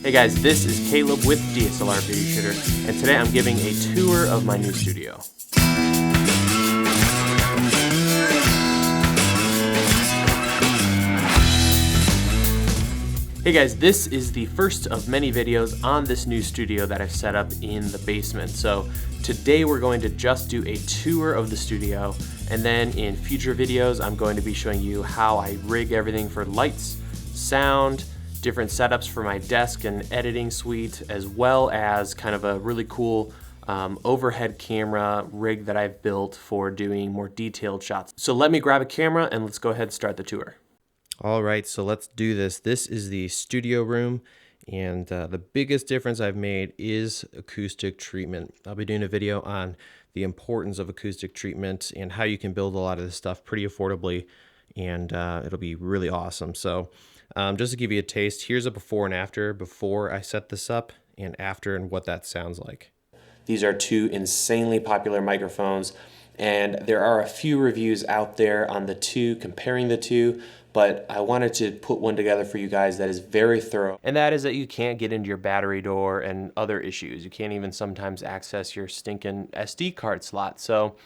Hey guys, this is Caleb with DSLR Video Shooter, and today I'm giving a tour of my new studio. Hey guys, this is the first of many videos on this new studio that I've set up in the basement. So today we're going to just do a tour of the studio, and then in future videos I'm going to be showing you how I rig everything for lights, sound, different setups for my desk and editing suite, as well as kind of a really cool overhead camera rig that I've built for doing more detailed shots. So let me grab a camera and let's go ahead and start the tour. All right, so let's do this. This is the studio room, and the biggest difference I've made is acoustic treatment. I'll be doing a video on the importance of acoustic treatment and how you can build a lot of this stuff pretty affordably, and it'll be really awesome. So just to give you a taste, here's a before and after, before I set this up, and after, and what that sounds like. These are two insanely popular microphones, and there are a few reviews out there on the two, comparing the two, but I wanted to put one together for you guys that is very thorough. And that is that you can't get into your battery door and other issues. You can't even sometimes access your stinking SD card slot. So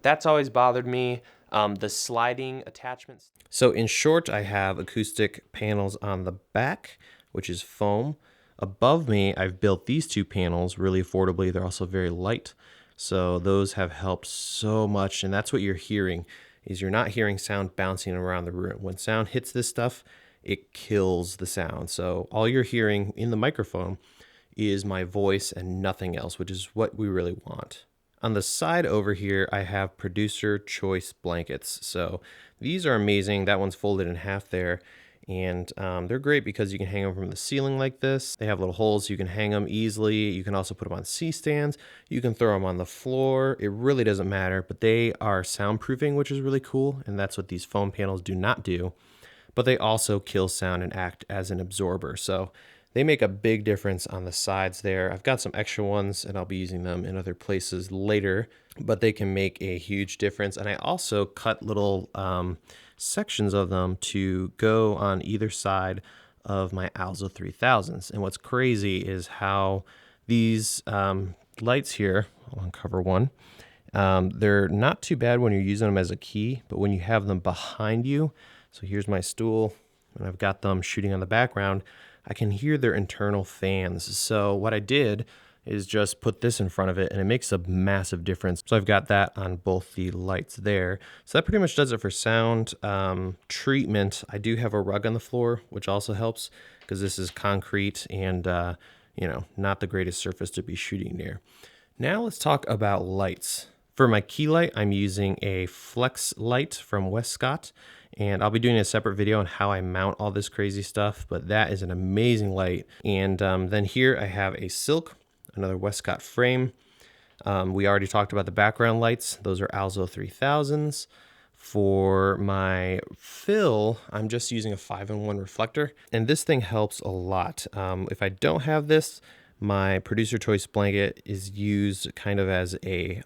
that's always bothered me. The sliding attachments. So in short, I have acoustic panels on the back, which is foam. Above me, I've built these two panels really affordably. They're also very light. So those have helped so much, and that's what you're hearing, is you're not hearing sound bouncing around the room. When sound hits this stuff, it kills the sound. So all you're hearing in the microphone is my voice and nothing else, which is what we really want. On the side over here, I have producer choice blankets. So these are amazing. That one's folded in half there. And they're great because you can hang them from the ceiling like this. They have little holes so you can hang them easily. You can also put them on C-stands. You can throw them on the floor. It really doesn't matter, but they are soundproofing, which is really cool. And that's what these foam panels do not do. But they also kill sound and act as an absorber. So they make a big difference on the sides there. I've got some extra ones and I'll be using them in other places later, but they can make a huge difference. And I also cut little sections of them to go on either side of my Alzo 3000s. And what's crazy is how these lights here, I'll uncover one, they're not too bad when you're using them as a key, but when you have them behind you, so here's my stool, and I've got them shooting on the background, I can hear their internal fans. So what I did is just put this in front of it, and it makes a massive difference. So I've got that on both the lights there. So that pretty much does it for sound treatment. I do have a rug on the floor, which also helps because this is concrete and you know, not the greatest surface to be shooting near. Now let's talk about lights. For my key light, I'm using a flex light from Westcott, and I'll be doing a separate video on how I mount all this crazy stuff, but that is an amazing light. And then here I have a Silk, another Westcott frame. We already talked about the background lights. Those are Alzo 3000s. For my fill, I'm just using a 5-in-1 reflector, and this thing helps a lot. If I don't have this, my producer choice blanket is used kind of as a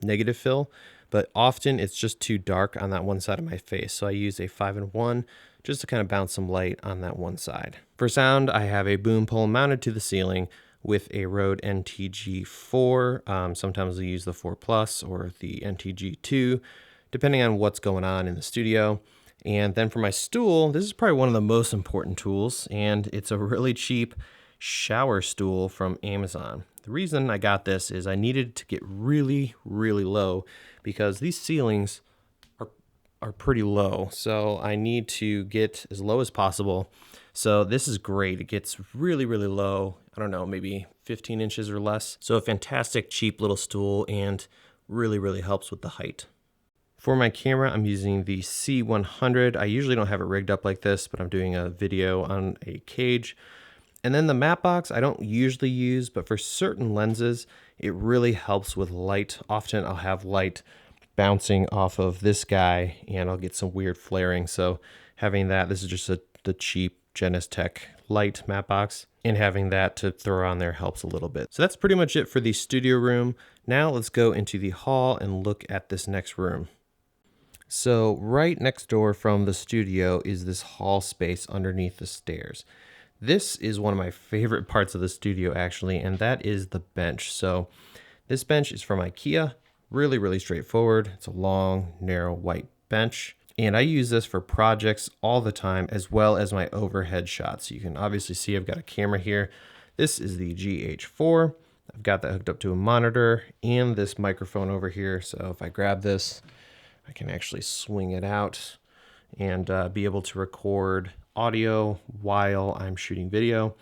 negative fill, but often it's just too dark on that one side of my face. So I use a 5-in-1 just to kind of bounce some light on that one side. For sound, I have a boom pole mounted to the ceiling with a Rode NTG4. Sometimes I use the 4 Plus or the NTG2, depending on what's going on in the studio. And then for my stool, this is probably one of the most important tools, and it's a really cheap shower stool from Amazon. The reason I got this is I needed to get really, really low because these ceilings are pretty low. So I need to get as low as possible. So this is great. It gets really, really low. I don't know, maybe 15 inches or less. So a fantastic, cheap little stool, and really, really helps with the height. For my camera, I'm using the C100. I usually don't have it rigged up like this, but I'm doing a video on a cage. And then the matte box I don't usually use, but for certain lenses, it really helps with light. Often I'll have light bouncing off of this guy and I'll get some weird flaring. So having that, this is just the cheap Genistech light matte box, and having that to throw on there helps a little bit. So that's pretty much it for the studio room. Now let's go into the hall and look at this next room. So right next door from the studio is this hall space underneath the stairs. This is one of my favorite parts of the studio actually, and that is the bench. So this bench is from Ikea, really straightforward. It's a long, narrow white bench. And I use this for projects all the time, as well as my overhead shots. You can obviously see I've got a camera here. This is the GH4. I've got that hooked up to a monitor and this microphone over here. So if I grab this, I can actually swing it out and be able to record audio while I'm shooting video.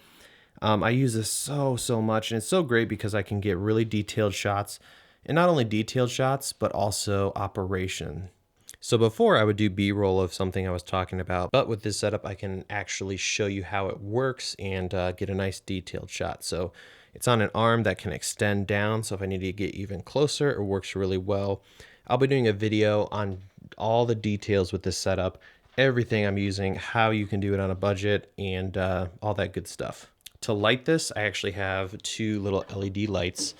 I use this so much, and it's so great because I can get really detailed shots, and not only detailed shots, but also operation. So before I would do B-roll of something I was talking about, but with this setup, I can actually show you how it works and get a nice detailed shot. So it's on an arm that can extend down. So if I need to get even closer, it works really well. I'll be doing a video on all the details with this setup, everything I'm using, how you can do it on a budget, and all that good stuff. To light this, I actually have two little LED lights,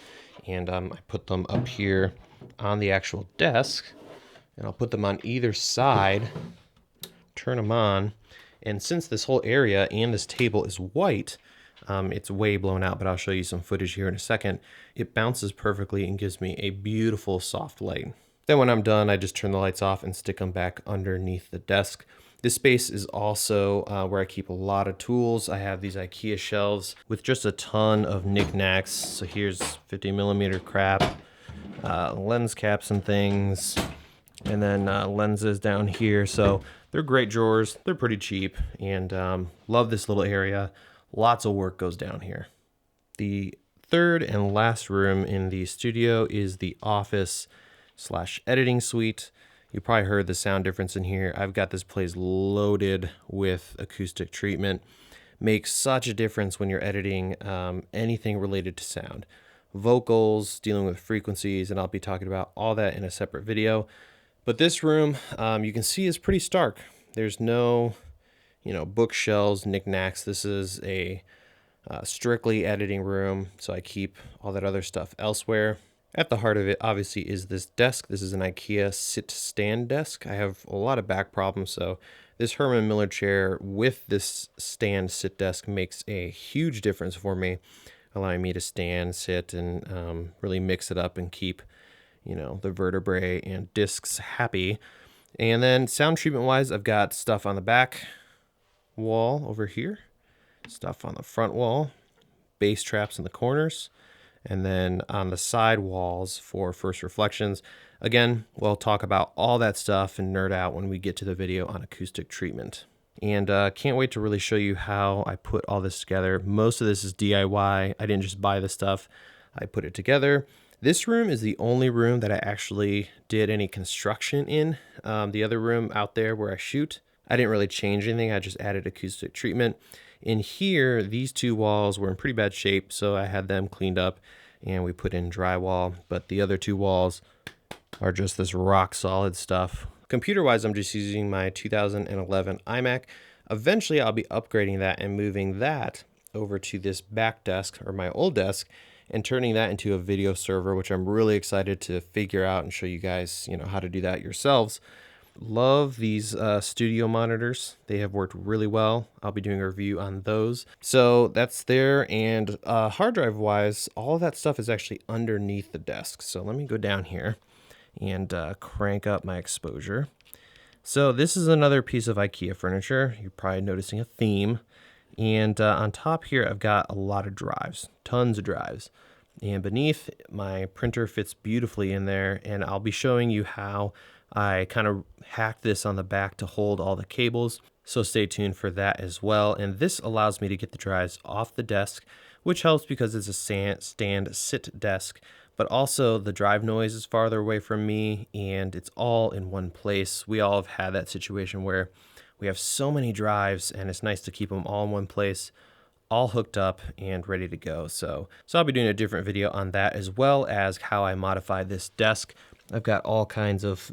and I put them up here on the actual desk. And I'll put them on either side, turn them on, and since this whole area and this table is white, it's way blown out, but I'll show you some footage here in a second. It bounces perfectly and gives me a beautiful soft light. Then when I'm done, I just turn the lights off and stick them back underneath the desk. This space is also where I keep a lot of tools. I have these Ikea shelves with just a ton of knickknacks. So here's 50mm crap, lens caps and things, and then lenses down here. So they're great drawers. They're pretty cheap, and love this little area. Lots of work goes down here. The third and last room in the studio is the office/editing suite. You probably heard the sound difference in here. I've got this place loaded with acoustic treatment. Makes such a difference when you're editing anything related to sound. Vocals, dealing with frequencies, and I'll be talking about all that in a separate video. But this room, you can see, is pretty stark. There's no, bookshelves, knickknacks. This is a strictly editing room, so I keep all that other stuff elsewhere. At the heart of it, obviously, is this desk. This is an Ikea sit-stand desk. I have a lot of back problems, so this Herman Miller chair with this stand sit desk makes a huge difference for me, allowing me to stand, sit, and really mix it up and keep the vertebrae and discs happy. And then sound treatment wise, I've got stuff on the back wall over here, stuff on the front wall, bass traps in the corners, and then on the side walls for first reflections. Again, we'll talk about all that stuff and nerd out when we get to the video on acoustic treatment. And can't wait to really show you how I put all this together. Most of this is DIY. I didn't just buy the stuff, I put it together. This room is the only room that I actually did any construction in. The other room out there where I shoot, I didn't really change anything. I just added acoustic treatment. In here, these two walls were in pretty bad shape, so I had them cleaned up and we put in drywall. But the other two walls are just this rock solid stuff. Computer-wise, I'm just using my 2011 iMac. Eventually, I'll be upgrading that and moving that over to this back desk, or my old desk, and turning that into a video server, which I'm really excited to figure out and show you guys, how to do that yourselves. Love these studio monitors. They have worked really well. I'll be doing a review on those. So that's there. And hard drive wise, all of that stuff is actually underneath the desk. So let me go down here and crank up my exposure. So this is another piece of Ikea furniture. You're probably noticing a theme. And on top here, I've got a lot of drives, tons of drives. And beneath, my printer fits beautifully in there. And I'll be showing you how I kind of hacked this on the back to hold all the cables. So stay tuned for that as well. And this allows me to get the drives off the desk, which helps because it's a stand sit desk. But also the drive noise is farther away from me and it's all in one place. We all have had that situation where we have so many drives and it's nice to keep them all in one place, all hooked up and ready to go. So I'll be doing a different video on that, as well as how I modify this desk. I've got all kinds of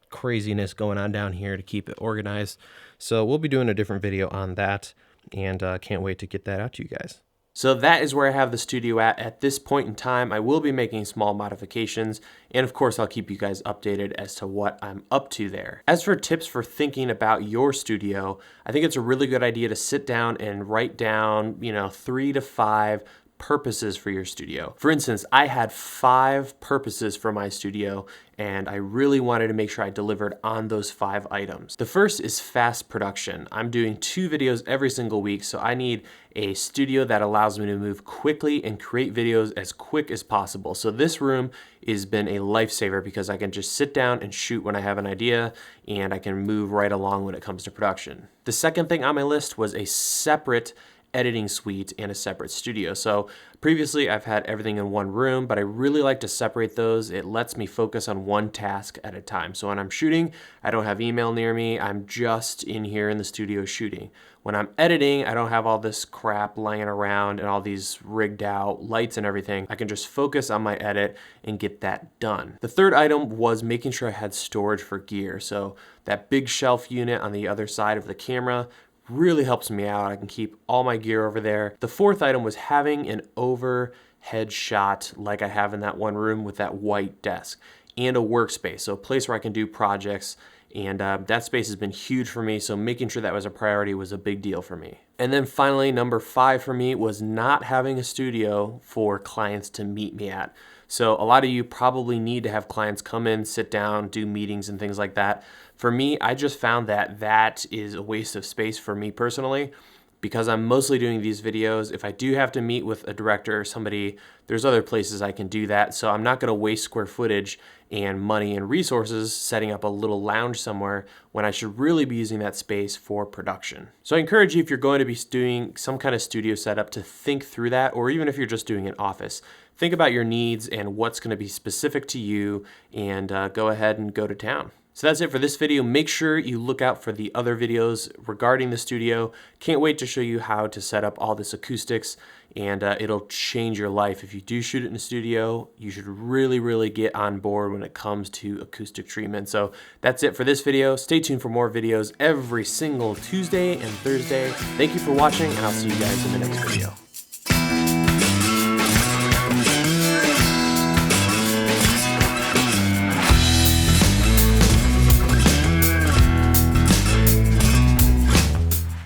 craziness going on down here to keep it organized. So we'll be doing a different video on that, and can't wait to get that out to you guys. So that is where I have the studio at this point in time. I will be making small modifications, and of course I'll keep you guys updated as to what I'm up to there. As for tips for thinking about your studio, I think it's a really good idea to sit down and write down, 3 to 5 purposes for your studio. For instance, I had 5 purposes for my studio, and I really wanted to make sure I delivered on those 5 items. The first is fast production. I'm doing 2 videos every single week, so I need a studio that allows me to move quickly and create videos as quick as possible. So this room has been a lifesaver because I can just sit down and shoot when I have an idea, and I can move right along when it comes to production. The second thing on my list was a separate editing suite and a separate studio. So previously I've had everything in one room, but I really like to separate those. It lets me focus on one task at a time. So when I'm shooting, I don't have email near me. I'm just in here in the studio shooting. When I'm editing, I don't have all this crap lying around and all these rigged out lights and everything. I can just focus on my edit and get that done. The third item was making sure I had storage for gear. So that big shelf unit on the other side of the camera really helps me out. I can keep all my gear over there. The fourth item was having an overhead shot like I have in that one room with that white desk, and a workspace, so a place where I can do projects, and that space has been huge for me, so making sure that was a priority was a big deal for me. And then finally, number 5 for me was not having a studio for clients to meet me at. So a lot of you probably need to have clients come in, sit down, do meetings and things like that. For me, I just found that that is a waste of space for me personally, because I'm mostly doing these videos. If I do have to meet with a director or somebody, there's other places I can do that. So I'm not gonna waste square footage and money and resources setting up a little lounge somewhere when I should really be using that space for production. So I encourage you, if you're going to be doing some kind of studio setup, to think through that, or even if you're just doing an office, think about your needs and what's gonna be specific to you, and go ahead and go to town. So that's it for this video. Make sure you look out for the other videos regarding the studio. Can't wait to show you how to set up all this acoustics, and it'll change your life. If you do shoot it in a studio, you should really get on board when it comes to acoustic treatment. So that's it for this video. Stay tuned for more videos every single Tuesday and Thursday. Thank you for watching, and I'll see you guys in the next video.